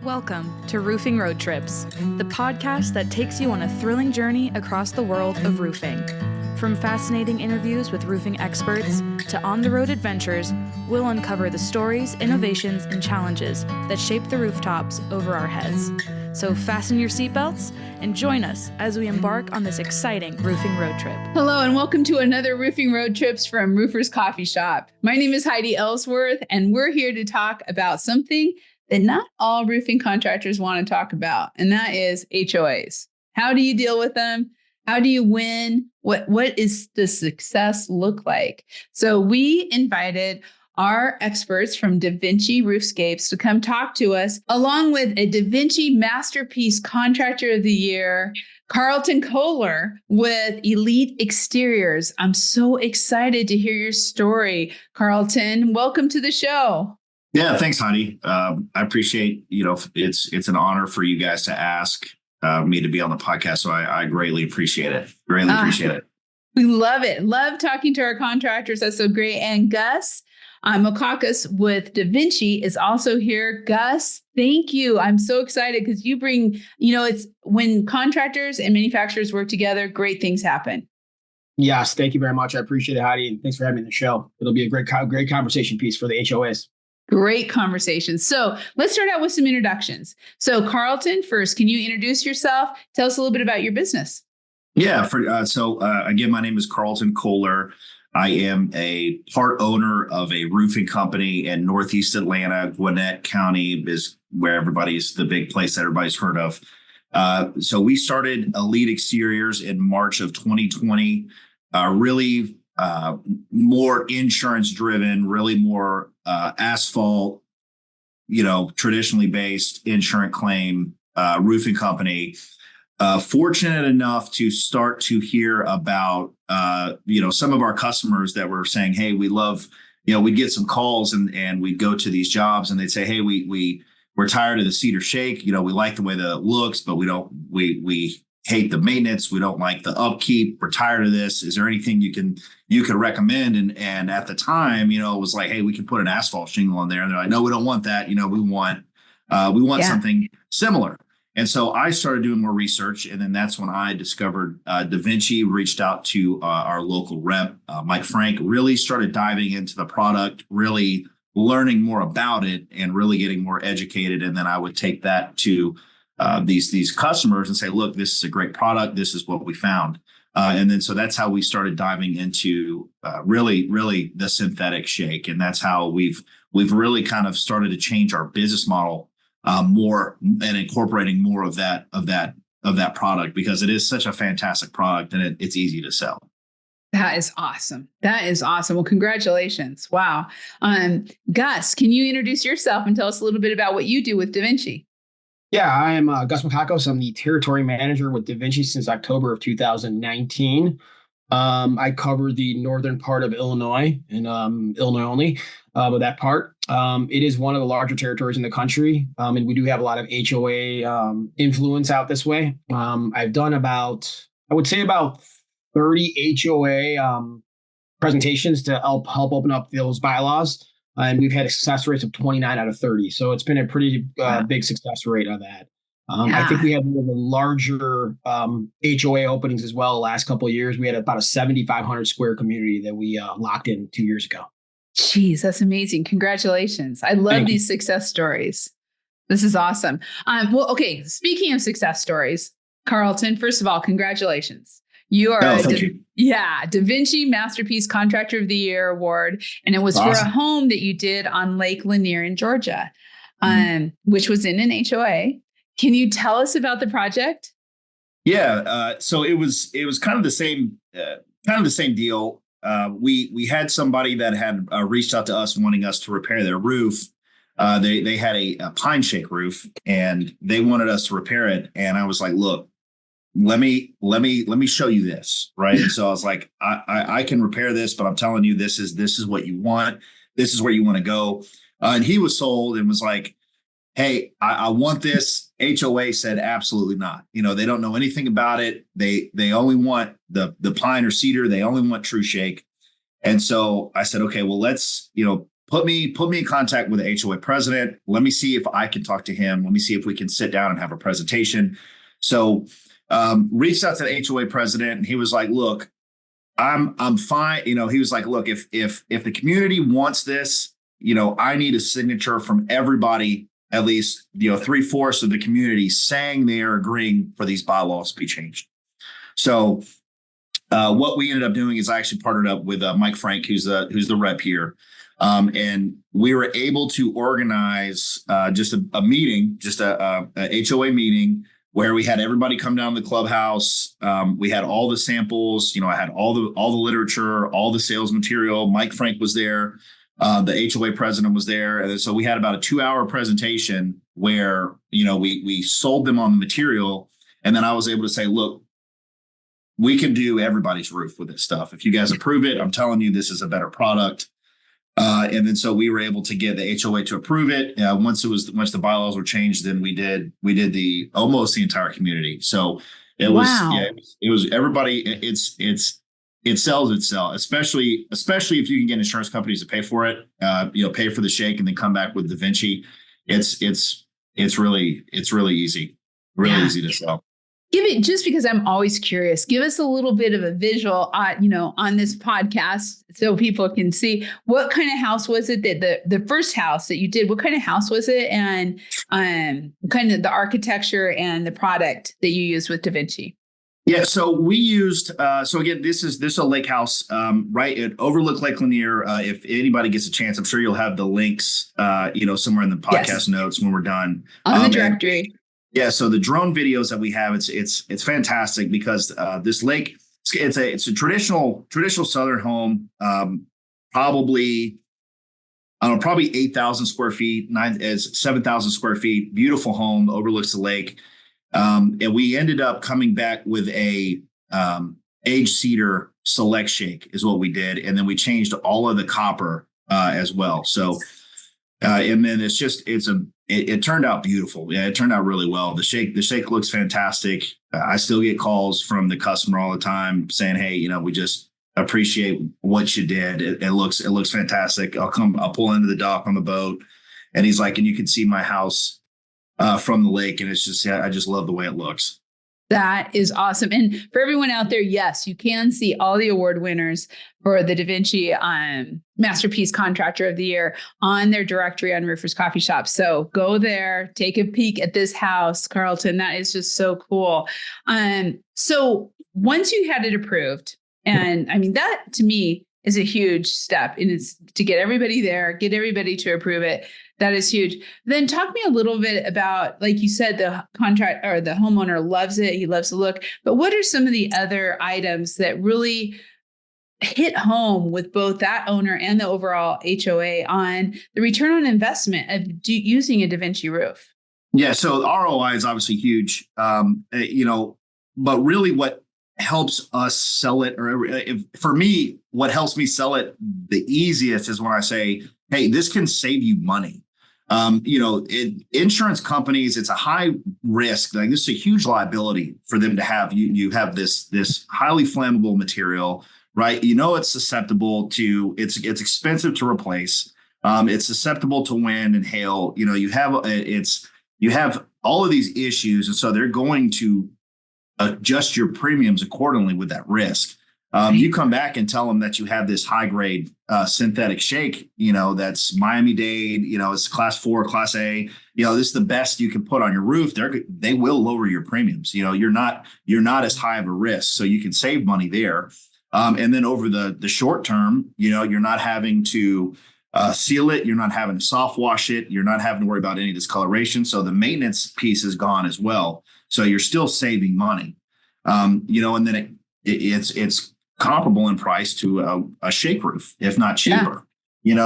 Welcome to Roofing Road Trips, the podcast that takes you on a thrilling journey across the world of roofing. From fascinating interviews with roofing experts to on-the-road adventures, we'll uncover the stories, innovations, and challenges that shape the rooftops over our heads. So fasten your seatbelts and join us as we embark on this exciting roofing road trip. Hello, and welcome to another Roofing Road Trips from Roofers Coffee Shop. My name is Heidi Ellsworth, and we're here to talk about something that not all roofing contractors want to talk about, and that is HOAs. How do you deal with them? How do you win? What is the success look like? So we invited our experts from DaVinci Roofscapes to come talk to us, along with a DaVinci Masterpiece Contractor of the Year, Carlton Kohler with Elite Exteriors. I'm so excited to hear your story, Carlton. Welcome to the show. Yeah, thanks, Heidi. I appreciate, it's an honor for you guys to ask me to be on the podcast. So I greatly appreciate it. Appreciate it. We love it. Love talking to our contractors. That's so great. And Gus Mokakos with DaVinci is also here. Gus, thank you. I'm so excited because you bring, it's when contractors and manufacturers work together, great things happen. Yes, thank you very much. I appreciate it, Heidi. And thanks for having me on the show. It'll be a great conversation piece for the HOAs. Great conversation. So let's start out with some introductions. So Carlton, first, can you introduce yourself? Tell us a little bit about your business. Yeah. Again, my name is Carlton Kohler. I am a part owner of a roofing company in Northeast Atlanta. Gwinnett County is where the big place that everybody's heard of. So we started Elite Exteriors in March of 2020, really more insurance driven, really more asphalt, traditionally based insurance claim roofing company. Fortunate enough to start to hear about, some of our customers that were saying, hey, we love, we'd get some calls and we'd go to these jobs and they'd say, hey, we're tired of the cedar shake. We like the way that it looks, but we hate the maintenance. We don't like the upkeep. We're tired of this. Is there anything you could recommend? And at the time, it was like, hey, we can put an asphalt shingle on there. And they're like, no, we don't want that. We want something similar. And so I started doing more research, and then that's when I discovered DaVinci, reached out to our local rep, Mike Frank, really started diving into the product, really learning more about it and really getting more educated. And then I would take that to these customers and say, look, this is a great product. This is what we found. So that's how we started diving into really the synthetic shake. And that's how we've really kind of started to change our business model more and incorporating more of that product, because it is such a fantastic product and it's easy to sell. That is awesome. Well, congratulations. Wow. Gus, can you introduce yourself and tell us a little bit about what you do with DaVinci? Yeah, I am Gus Mokakos. I'm the territory manager with DaVinci since October of 2019. I cover the northern part of Illinois and Illinois only with that part. It is one of the larger territories in the country, and we do have a lot of HOA influence out this way. I've done about 30 HOA presentations to help open up those bylaws. And we've had a success rates of 29 out of 30. So it's been a pretty big success rate on that. I think we had one of the larger HOA openings as well. Last couple of years, we had about a 7,500 square community that we locked in 2 years ago. Jeez, that's amazing. Congratulations. I love these success stories. This is awesome. Speaking of success stories, Carlton, first of all, congratulations. You are DaVinci Masterpiece Contractor of the Year award. And it was awesome. For a home that you did on Lake Lanier in Georgia, which was in an HOA. Can you tell us about the project? Yeah. So it was kind of the same deal. We had somebody that had reached out to us wanting us to repair their roof. They had a pine shake roof and they wanted us to repair it. And I was like, look, let me show you this. Right. And so I was like, I can repair this, but I'm telling you, this is what you want. This is where you want to go. And he was sold and was like, hey, I want this. HOA said, absolutely not. They don't know anything about it. They only want the pine or cedar. They only want true shake. And so I said, okay, well, let's, put me in contact with the HOA president. Let me see if I can talk to him. Let me see if we can sit down and have a presentation. So reached out to the HOA president, and he was like, look, I'm fine. He was like, look, if the community wants this, I need a signature from everybody, at least, 3/4 of the community saying they are agreeing for these bylaws to be changed. So what we ended up doing is I actually partnered up with Mike Frank, who's the rep here. And we were able to organize just a meeting, just a HOA meeting, where we had everybody come down to the clubhouse. We had all the samples, I had all the literature, all the sales material. Mike Frank was there. The HOA president was there. And so we had about a 2-hour presentation where, we sold them on the material. And then I was able to say, look, we can do everybody's roof with this stuff. If you guys approve it, I'm telling you, this is a better product. And then so we were able to get the HOA to approve it. Once the bylaws were changed, then we did almost the entire community. So it was, it was everybody. It sells itself, especially if you can get insurance companies to pay for it. Pay for the shake and then come back with DaVinci. It's really easy, easy to sell. Give it, just because I'm always curious, give us a little bit of a visual, on this podcast so people can see what kind of house was it that the first house that you did, what kind of house was it, and kind of the architecture and the product that you used with DaVinci. Yeah, so we used, so again, this is a lake house, right? It overlooked Lake Lanier. If anybody gets a chance, I'm sure you'll have the links, somewhere in the podcast notes when we're done. On the directory. Yeah, so the drone videos that we have, it's fantastic because this lake, it's a traditional Southern home, probably 8,000 square feet, 7,000 square feet, beautiful home, overlooks the lake. And we ended up coming back with a aged cedar select shake is what we did, and then we changed all of the copper as well. So and then it turned out beautiful. Yeah, it turned out really well. The shake looks fantastic. I still get calls from the customer all the time saying, hey, we just appreciate what you did. It looks fantastic. I'll pull into the dock on the boat, and he's like, and you can see my house from the lake. And it's just, I just love the way it looks. That is awesome. And for everyone out there, yes, you can see all the award winners for the DaVinci Masterpiece Contractor of the Year on their directory on Roofers Coffee Shop. So go there, take a peek at this house, Carlton. That is just so cool. So once you had it approved, and I mean, that to me is a huge step, and it's to get everybody there, get everybody to approve it. That is huge. Then talk to me a little bit about, like you said, the contract or the homeowner loves it. He loves the look. But what are some of the other items that really hit home with both that owner and the overall HOA on the return on investment of using a DaVinci roof? Yeah. So the ROI is obviously huge, but really what helps us sell it, for me, what helps me sell it the easiest is when I say, hey, this can save you money. Insurance companies, it's a high risk. Like, this is a huge liability for them to have. You have this highly flammable material, right? It's susceptible to, it's expensive to replace. It's susceptible to wind and hail. You have all of these issues, and so they're going to adjust your premiums accordingly with that risk. You come back and tell them that you have this high grade synthetic shake, that's Miami-Dade, it's class 4, class A, this is the best you can put on your roof. They will lower your premiums. You're not as high of a risk, so you can save money there. And then over the short term, you're not having to seal it. You're not having to soft wash it. You're not having to worry about any discoloration. So the maintenance piece is gone as well. So you're still saving money, and then it's comparable in price to a shake roof, if not cheaper.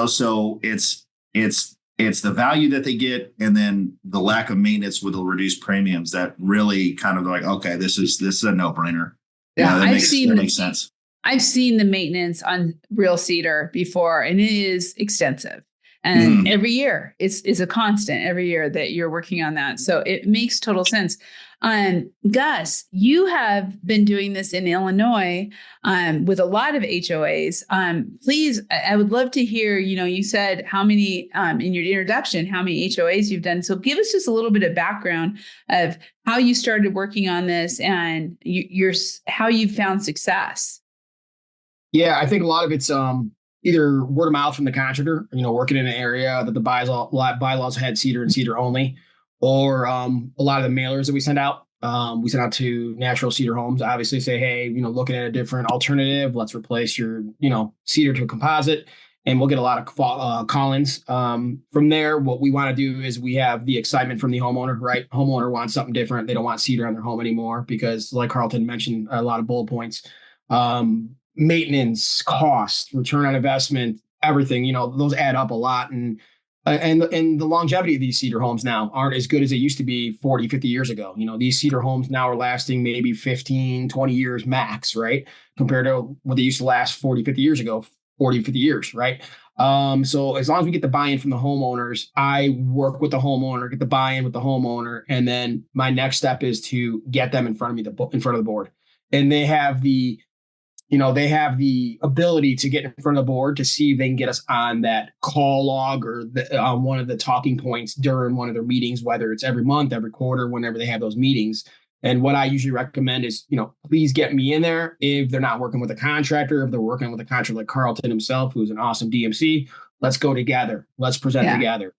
So it's the value that they get, and then the lack of maintenance with the reduced premiums that really kind of like, okay, this is a no brainer. Yeah, that makes sense. I've seen the maintenance on real cedar before, and it is extensive. And every year is a constant every year that you're working on that. So it makes total sense. Gus, you have been doing this in Illinois with a lot of HOAs. Please, I would love to hear, you said how many in your introduction, how many HOAs you've done. So give us just a little bit of background of how you started working on this and how you found success. Yeah, I think a lot of it's either word of mouth from the contractor, working in an area that the bylaws had cedar and cedar only, or a lot of the mailers that we send out. We send out to natural cedar homes, obviously say, hey, looking at a different alternative, let's replace your, cedar to a composite. And we'll get a lot of call-ins. From there, what we want to do is we have the excitement from the homeowner, right? Homeowner wants something different. They don't want cedar on their home anymore because, like Carlton mentioned, a lot of bullet points. Maintenance, cost, return on investment, everything, those add up a lot. And the longevity of these cedar homes now aren't as good as they used to be 40, 50 years ago. These cedar homes now are lasting maybe 15, 20 years max, right? Compared to what they used to last 40, 50 years ago, 40, 50 years, right? So as long as we get the buy-in from the homeowners, I work with the homeowner, get the buy-in with the homeowner. And then my next step is to get them in front of me, in front of the board. And they have the ability to get in front of the board to see if they can get us on that call log or one of the talking points during one of their meetings, whether it's every month, every quarter, whenever they have those meetings. And what I usually recommend is, please get me in there if they're not working with a contractor, if they're working with a contractor like Carlton himself, who's an awesome DMC. Let's go together. Let's present together.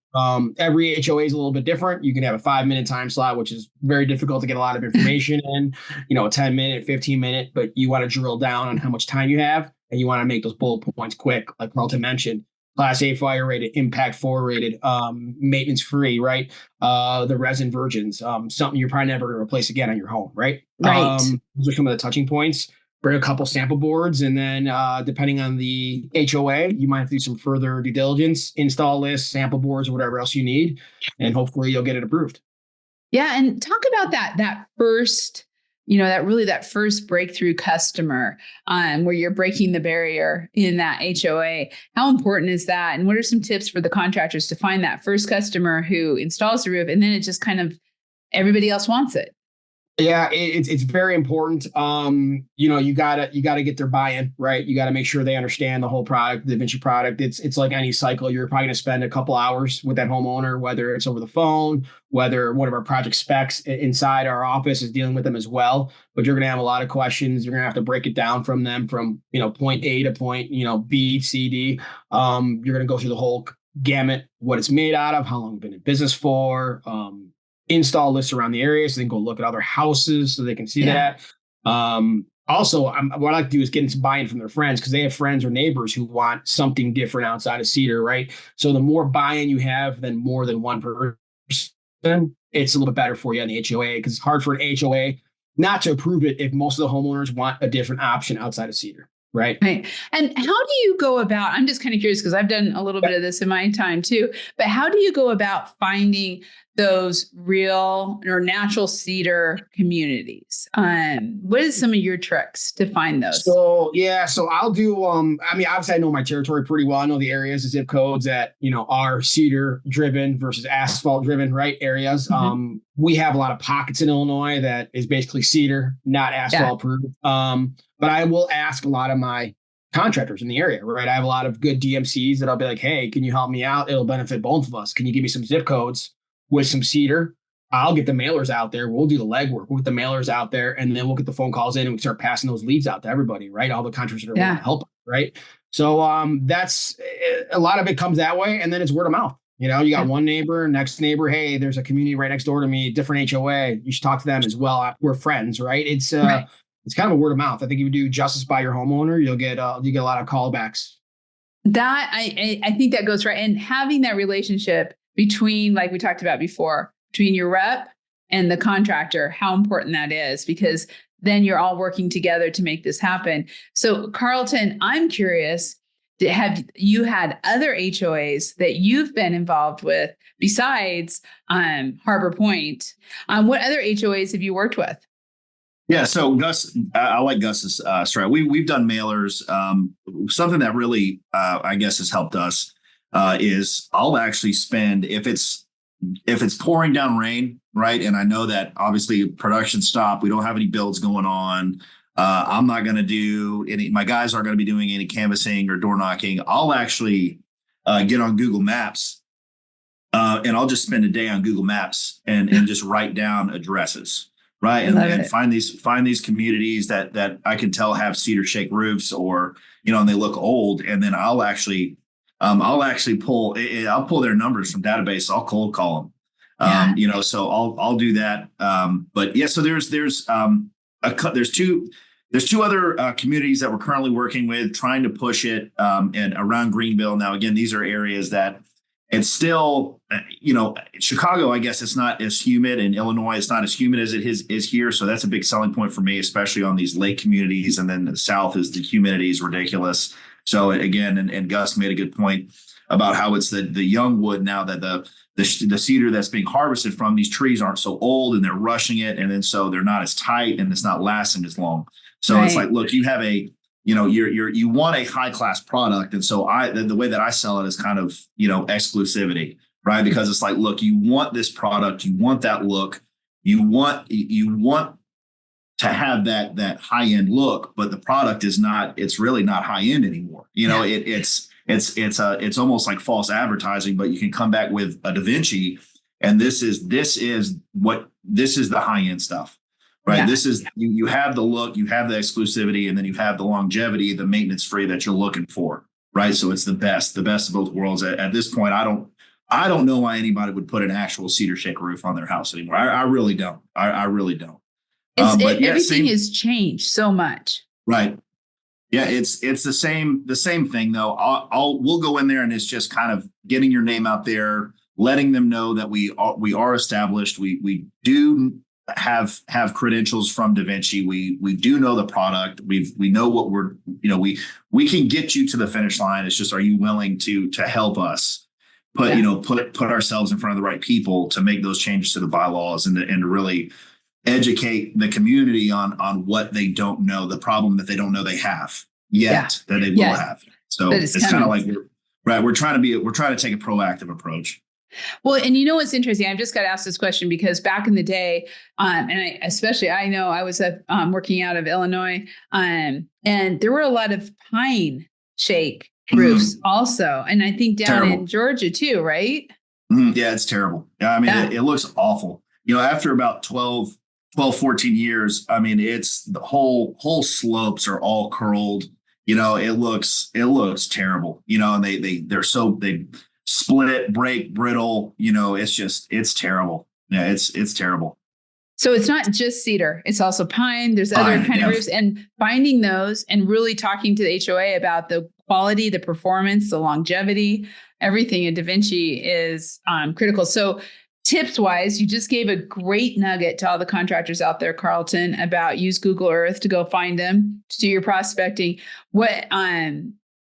Every HOA is a little bit different. You can have a 5-minute time slot, which is very difficult to get a lot of information in, a 10-minute, 15-minute, but you want to drill down on how much time you have and you want to make those bullet points quick. Like Carlton mentioned, Class A fire rated, impact 4 rated, maintenance free, right? The resin virgins, something you're probably never going to replace again on your home, right? Right. Those are some of the touching points. Bring a couple sample boards, and then depending on the HOA, you might have to do some further due diligence, install lists, sample boards, or whatever else you need, and hopefully you'll get it approved. Yeah, and talk about that first, that first breakthrough customer, where you're breaking the barrier in that HOA. How important is that? And what are some tips for the contractors to find that first customer who installs the roof, and then it just kind of everybody else wants it? Yeah, it's very important. You gotta get their buy-in, right? You got to make sure they understand the whole product, the DaVinci product. It's like any cycle. You're probably going to spend a couple hours with that homeowner, whether it's over the phone, whether one of our project specs inside our office is dealing with them as well. But you're going to have a lot of questions. You're going to have to break it down from them from point A to point B, C, D. You're going to go through the whole gamut, what it's made out of, how long it's been in business for. Install lists around the area so they can go look at other houses so they can see that. Also, what I like to do is get some buy-in from their friends because they have friends or neighbors who want something different outside of cedar, right? So the more buy-in you have than more than one person, it's a little bit better for you on the HOA because it's hard for an HOA not to approve it if most of the homeowners want a different option outside of cedar. Right. And how do you go about, I'm just kind of curious because I've done a little bit of this in my time too, but how do you go about finding those real or natural cedar communities? What is some of your tricks to find those? So I'll do, obviously I know my territory pretty well. I know the areas, the zip codes that, are cedar driven versus asphalt driven, right? Areas. Mm-hmm. We have a lot of pockets in Illinois that is basically cedar, not asphalt proof. But I will ask a lot of my contractors in the area, right? I have a lot of good DMCs that I'll be like, hey, can you help me out? It'll benefit both of us. Can you give me some zip codes with some cedar? I'll get the mailers out there. We'll do the legwork. We'll get the mailers out there, and then we'll get the phone calls in and we start passing those leads out to everybody, right? All the contractors that are willing to help, right? So that's a lot of it comes that way. And then it's word of mouth. You got one neighbor, next neighbor. Hey, there's a community right next door to me, different HOA. You should talk to them as well. We're friends, right? It's kind of a word of mouth. I think if you do justice by your homeowner, you'll get a lot of callbacks. That I think that goes right. And having that relationship between, like we talked about before, between your rep and the contractor, how important that is, because then you're all working together to make this happen. So Carlton, I'm curious, have you had other HOAs that you've been involved with besides Harbor Point? What other HOAs have you worked with? Yeah, so Gus, I like Gus's strat. We've done mailers. Something that really, I guess, has helped us is I'll actually spend if it's pouring down rain, right? And I know that obviously production stopped. We don't have any builds going on. I'm not going to do any, my guys aren't going to be doing any canvassing or door knocking. I'll actually get on Google Maps and I'll just spend a day on Google Maps and just write down addresses, right? And find these communities that I can tell have cedar shake roofs or, and they look old. And then I'll actually pull their numbers from database. I'll cold call them, so I'll do that. But yeah, so there's two other communities that we're currently working with, trying to push it and around Greenville. Now, again, these are areas that it's still, Chicago, I guess it's not as humid, and Illinois, it's not as humid as it is here. So that's a big selling point for me, especially on these lake communities. And then the South is the humidity is ridiculous. So again, and Gus made a good point about how it's the young wood now that the cedar that's being harvested from these trees aren't so old and they're rushing it. And then so they're not as tight and it's not lasting as long. So It's like, look, you have you want a high class product. And so the way that I sell it is kind of, exclusivity, right? Because it's like, look, you want this product, you want that look, you want to have that high end look, but the product it's really not high end anymore. It's almost like false advertising, but you can come back with a DaVinci and this is the high end stuff. Right. Yeah. This is you have the look, you have the exclusivity, and then you have the longevity, the maintenance free that you're looking for. Right. So it's the best of both worlds. At this point, I don't know why anybody would put an actual cedar shake roof on their house anymore. I really don't. I really don't. Everything has changed so much. Right. Yeah. It's the same thing though. We'll go in there and it's just kind of getting your name out there, letting them know that we are established. We do have credentials from DaVinci. We do know the product. We know what we can get you to the finish line. It's just, are you willing to help us put ourselves in front of the right people to make those changes to the bylaws and to really educate the community on what they don't know, the problem that they don't know they have yet that they will have. So it's kind of like we're trying to take a proactive approach. Well, and what's interesting? I've just got to ask this question because back in the day, I know I was working out of Illinois, and there were a lot of pine shake roofs also, and I think down in Georgia too, right? Yeah, it's terrible. Yeah, I mean, it looks awful. After about 12, 14 years, I mean, it's the whole slopes are all curled. It looks terrible. And they split, break, brittle, it's terrible. Yeah, it's terrible. So it's not just cedar, it's also pine. There's other kind of roofs, and finding those and really talking to the HOA about the quality, the performance, the longevity, everything at DaVinci is critical. So tips wise, you just gave a great nugget to all the contractors out there, Carlton, about use Google Earth to go find them, to do your prospecting.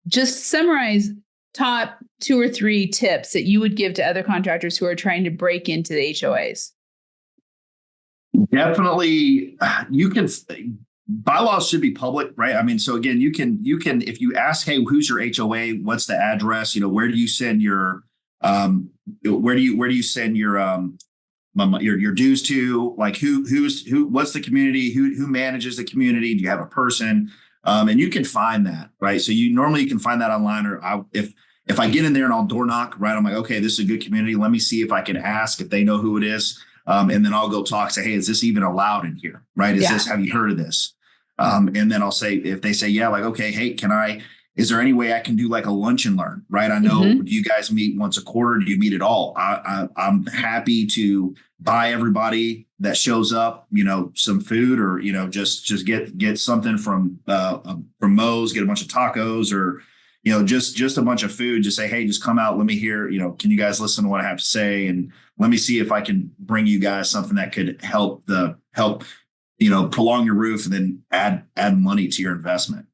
Just summarize top 2 or 3 tips that you would give to other contractors who are trying to break into the HOAs. Definitely, bylaws should be public, right? I mean, so again, you can if you ask, hey, who's your HOA? What's the address? Where do you send your where do you send your dues to? Like who? What's the community? Who manages the community? Do you have a person? And you can find that, right? So you can find that online, or if I get in there and I'll door knock, right? I'm like, okay, this is a good community. Let me see if I can ask if they know who it is. And then I'll go talk, say, hey, is this even allowed in here? Right? Have you heard of this? And then I'll say, if they say, yeah, like, okay, hey, is there any way I can do like a lunch and learn? Right? I know, do you guys meet once a quarter? Do you meet at all? I'm happy to buy everybody that shows up, some food, or, just get something from Moe's, get a bunch of tacos, or, just a bunch of food. Just say, hey, just come out. Let me hear, can you guys listen to what I have to say? And let me see if I can bring you guys something that could help prolong your roof and then add money to your investment.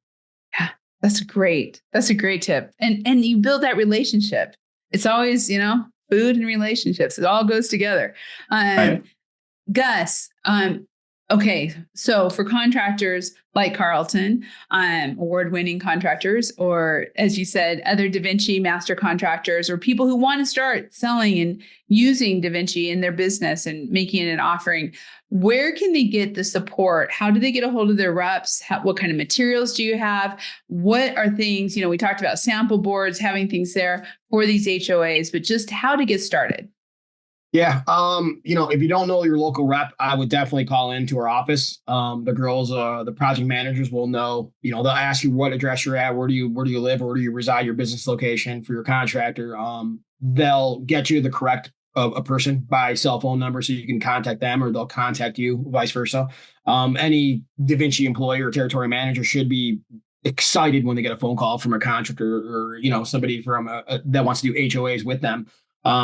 Yeah, that's great. That's a great tip. And you build that relationship. It's always, food and relationships. It all goes together. Right. Gus, Okay, so for contractors like Carlton, award-winning contractors, or as you said, other DaVinci master contractors, or people who want to start selling and using DaVinci in their business and making it an offering, where can they get the support? How do they get a hold of their reps? What kind of materials do you have? What are things, we talked about sample boards, having things there for these HOAs, but just how to get started. Yeah. If you don't know your local rep, I would definitely call into our office. The girls, the project managers will know, they'll ask you what address you're at, where do you live, or where do you reside, your business location for your contractor. They'll get you the correct a person by cell phone number so you can contact them, or they'll contact you, vice versa. Any DaVinci employee or territory manager should be excited when they get a phone call from a contractor or, somebody from that wants to do HOAs with them.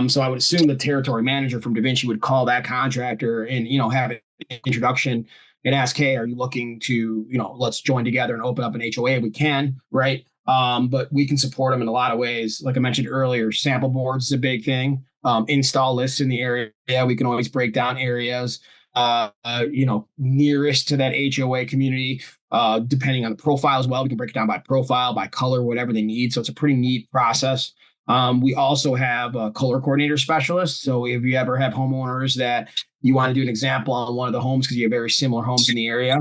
So I would assume the territory manager from DaVinci would call that contractor and, have an introduction and ask, hey, are you looking to, let's join together and open up an HOA? We can, right? But we can support them in a lot of ways. Like I mentioned earlier, sample boards is a big thing. Install lists in the area. We can always break down areas, nearest to that HOA community, depending on the profile as well. We can break it down by profile, by color, whatever they need. So it's a pretty neat process. We also have a color coordinator specialist. So if you ever have homeowners that you want to do an example on one of the homes because you have very similar homes in the area,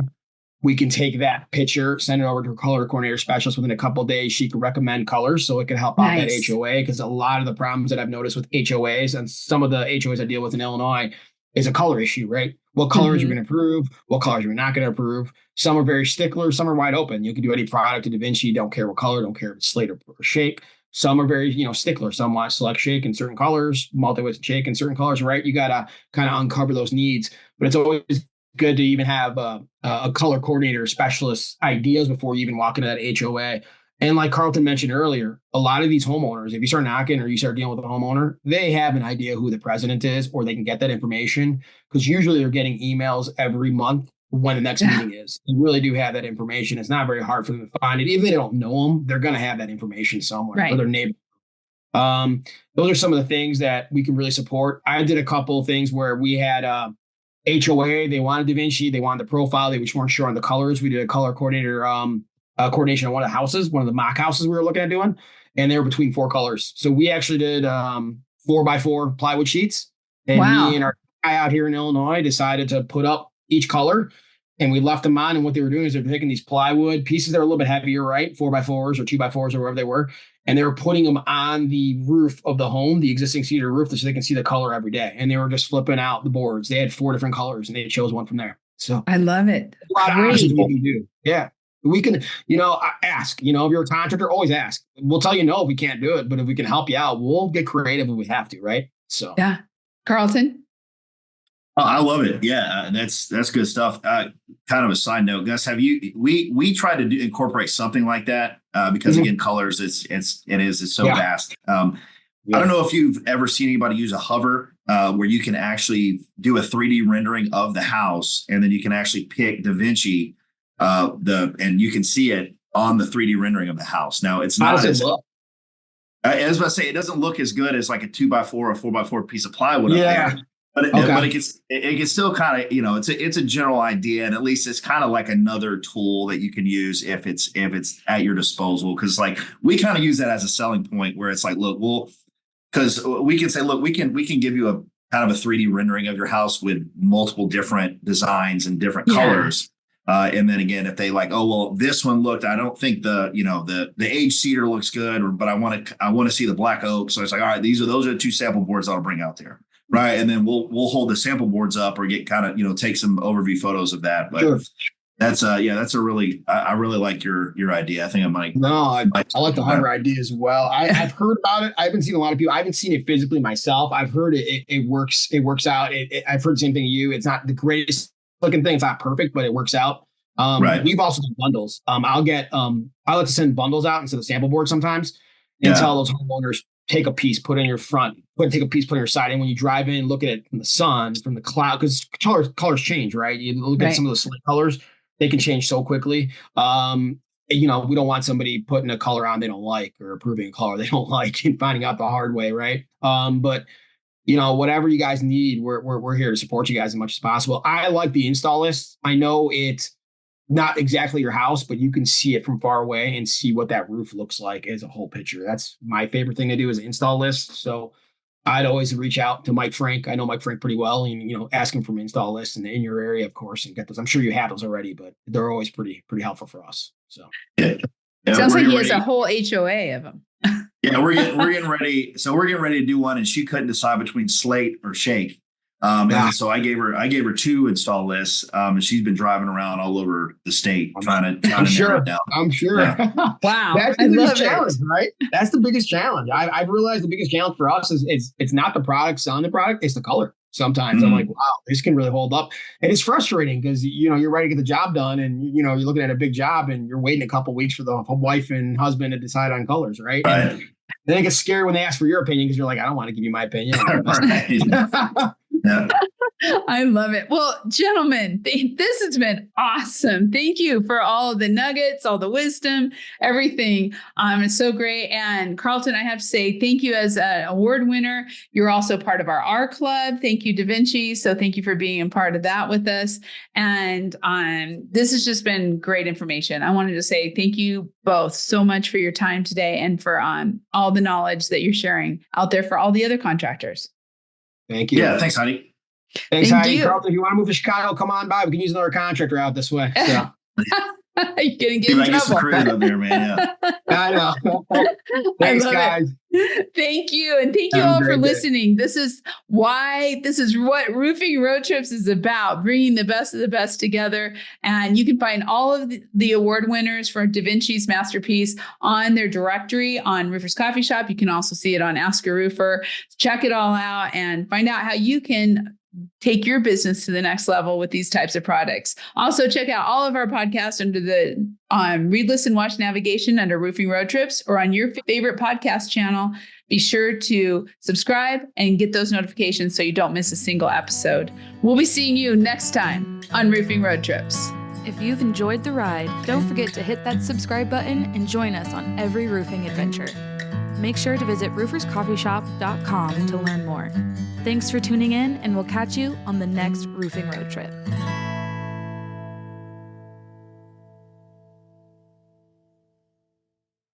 we can take that picture, send it over to a color coordinator specialist within a couple of days. She can recommend colors so it can help out that HOA, because a lot of the problems that I've noticed with HOAs and some of the HOAs I deal with in Illinois is a color issue, right? What colors you're going to approve, what colors you're not going to approve. Some are very stickler, some are wide open. You can do any product in DaVinci, don't care what color, don't care if it's slate or shake. Some are very, stickler. Some want select shake in certain colors, multi-width shake in certain colors, right? You got to kind of uncover those needs. But it's always good to even have a color coordinator specialist ideas before you even walk into that HOA. And like Carlton mentioned earlier, a lot of these homeowners, if you start knocking or you start dealing with a homeowner, they have an idea who the president is, or they can get that information, because usually they're getting emails every month when the next meeting is. You really do have that information. It's not very hard for them to find it. Even if they don't know them, they're going to have that information somewhere, or their neighbor. Those are some of the things that we can really support. I did a couple of things where we had HOA. They wanted DaVinci. They wanted the profile. They just weren't sure on the colors. We did a color coordinator coordination on one of the houses, one of the mock houses we were looking at doing, and they were between 4 colors. So we actually did 4x4 plywood sheets. And me and our guy out here in Illinois decided to put up each color, and we left them on. And what they were doing is they're taking these plywood pieces that are a little bit heavier, right? 4x4s or 2x4s or wherever they were. And they were putting them on the roof of the home, the existing cedar roof, so they can see the color every day. And they were just flipping out the boards. They had 4 different colors, and they chose one from there. So I love it. A lot of options we can do. Yeah. We can, ask, if you're a contractor, always ask. We'll tell you no if we can't do it, but if we can help you out, we'll get creative if we have to, right? So yeah. Carlton? Oh, I love it. Yeah, that's good stuff. Kind of a side note, Gus, we try to incorporate something like that because again, colors it's so vast. I don't know if you've ever seen anybody use a hover where you can actually do a 3D rendering of the house, and then you can actually pick DaVinci and you can see it on the 3D rendering of the house. Now it's not as I was about to say, it doesn't look as good as like a 2x4 or 4x4 piece of plywood up there. But it can still kind of, it's a general idea, and at least it's kind of like another tool that you can use if it's at your disposal. Because like we kind of use that as a selling point, where it's like, look, because we can say, look, we can give you a kind of a 3D rendering of your house with multiple different designs and different colors. And then again, if they like, oh well, this one looked, I don't think the aged cedar looks good, but I want to see the black oak. So it's like, all right, those are the 2 sample boards I'll bring out there. Right. And then we'll hold the sample boards up or get kind of, take some overview photos of that. But that's a really, I really like your idea. I think I might. No, I like the hover idea as well. I've heard about it. I haven't seen a lot of people. I haven't seen it physically myself. I've heard it works. It works out. I've heard the same thing to you. It's not the greatest looking thing. It's not perfect, but it works out. We've also done bundles. I like to send bundles out instead of sample boards sometimes and tell those homeowners, take a piece, put it in your front, take a piece, put it in your side. And when you drive in, look at it from the sun, from the cloud, because colors change, right? You look at some of the slate colors, they can change so quickly. We don't want somebody putting a color on they don't like, or approving a color they don't like and finding out the hard way, right? But whatever you guys need, we're here to support you guys as much as possible. I like the install list. I know it's not exactly your house, but you can see it from far away and see what that roof looks like as a whole picture. That's my favorite thing to do is an install list. So I'd always reach out to Mike Frank. I know Mike Frank pretty well, and ask him for an install list in your area, of course, and get those. I'm sure you have those already, but they're always pretty helpful for us. So yeah, sounds like he has a whole HOA of them. Yeah, we're getting ready. So we're getting ready to do one, and she couldn't decide between slate or shake. And so I gave her 2 install lists, and she's been driving around all over the state trying to narrow it down. I'm sure. Yeah. Wow, that's the biggest challenge, right? That's the biggest challenge. I've realized the biggest challenge for us is it's not the product selling the product, it's the color. Sometimes I'm like, wow, this can really hold up, and it's frustrating because you're ready to get the job done, and you're looking at a big job, and you're waiting a couple of weeks for the wife and husband to decide on colors, right? And then it gets scary when they ask for your opinion because you're like, I don't want to give you my opinion. Yeah. I love it. Well, gentlemen, this has been awesome. Thank you for all of the nuggets, all the wisdom, everything. It's so great. And Carlton, I have to say thank you as an award winner. You're also part of our R Club. Thank you, DaVinci. So thank you for being a part of that with us. And this has just been great information. I wanted to say thank you both so much for your time today and for all the knowledge that you're sharing out there for all the other contractors. Thank you. Yeah, thanks, Heidi. Thanks, Heidi. Carlton, if you want to move to Chicago, come on by. We can use another contractor out this way. So. You're gonna get in trouble. Some crews up there, man. Yeah. I know. Thanks, guys. Thank you. And thank you all for listening. This is what Roofing Road Trips is about, bringing the best of the best together. And you can find all of the award winners for DaVinci's masterpiece on their directory on Roofers Coffee Shop. You can also see it on Ask a Roofer. Check it all out and find out how you can take your business to the next level with these types of products. Also, check out all of our podcasts under the Read, Listen, Watch navigation under Roofing Road Trips or on your favorite podcast channel. Be sure to subscribe and get those notifications so you don't miss a single episode. We'll be seeing you next time on Roofing Road Trips. If you've enjoyed the ride, don't forget to hit that subscribe button and join us on every roofing adventure. Make sure to visit rooferscoffeeshop.com to learn more. Thanks for tuning in, and we'll catch you on the next Roofing Road Trip.